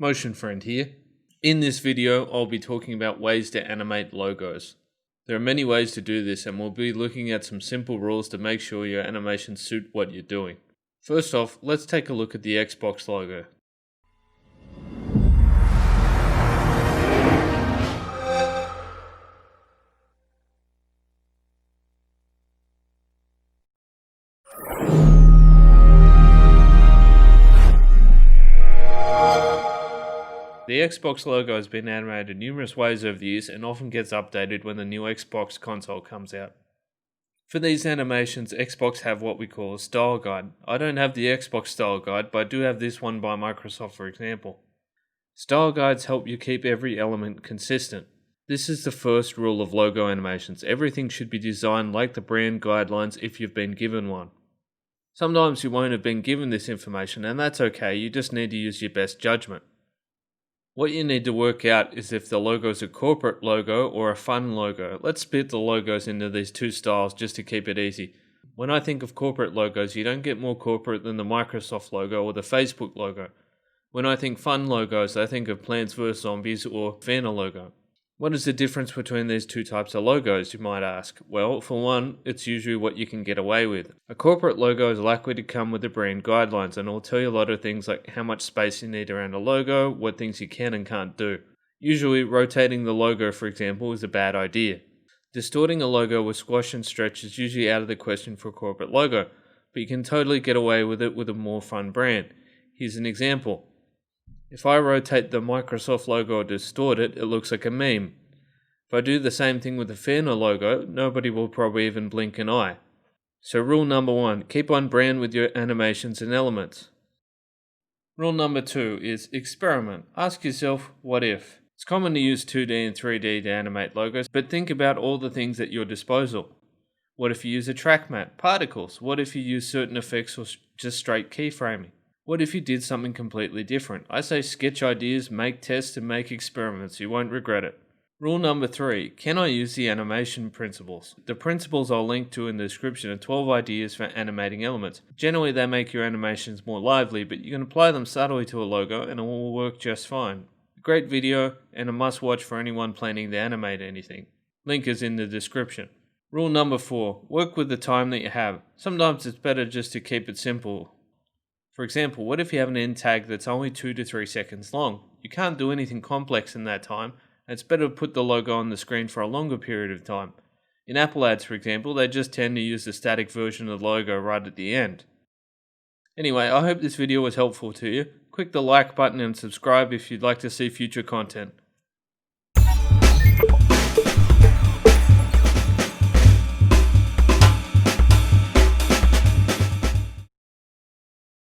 Motion Friend here. In this video, I'll be talking about ways to animate logos. There are many ways to do this, and we'll be looking at some simple rules to make sure your animations suit what you're doing. First off, let's take a look at the Xbox logo. The Xbox logo has been animated numerous ways over the years and often gets updated when the new Xbox console comes out. For these animations, Xbox have what we call a style guide. I don't have the Xbox style guide, but I do have this one by Microsoft for example. Style guides help you keep every element consistent. This is the first rule of logo animations. Everything should be designed like the brand guidelines if you've been given one. Sometimes you won't have been given this information, and that's okay, you just need to use your best judgment. What you need to work out is if the logo is a corporate logo or a fun logo. Let's split the logos into these two styles just to keep it easy. When I think of corporate logos, you don't get more corporate than the Microsoft logo or the Facebook logo. When I think fun logos, I think of Plants vs Zombies or Vanna logo. What is the difference between these two types of logos, you might ask? Well, for one, it's usually what you can get away with. A corporate logo is likely to come with the brand guidelines, and it'll tell you a lot of things like how much space you need around a logo, what things you can and can't do. Usually, rotating the logo, for example, is a bad idea. Distorting a logo with squash and stretch is usually out of the question for a corporate logo, but you can totally get away with it with a more fun brand. Here's an example. If I rotate the Microsoft logo or distort it, it looks like a meme. If I do the same thing with the Vanna logo, nobody will probably even blink an eye. So rule number 1, keep on brand with your animations and elements. Rule number 2 is experiment. Ask yourself, what if? It's common to use 2D and 3D to animate logos, but think about all the things at your disposal. What if you use a track matte, particles? What if you use certain effects or just straight keyframing? What if you did something completely different? I say sketch ideas, make tests, and make experiments. You won't regret it. Rule number 3, can I use the animation principles? The principles I'll link to in the description are 12 ideas for animating elements. Generally, they make your animations more lively, but you can apply them subtly to a logo and it will work just fine. A great video and a must watch for anyone planning to animate anything. Link is in the description. Rule number 4, work with the time that you have. Sometimes it's better just to keep it simple. For example, what if you have an end tag that's only 2 to 3 seconds long? You can't do anything complex in that time, and it's better to put the logo on the screen for a longer period of time. In Apple ads, for example, they just tend to use the static version of the logo right at the end. Anyway, I hope this video was helpful to you. Click the like button and subscribe if you'd like to see future content.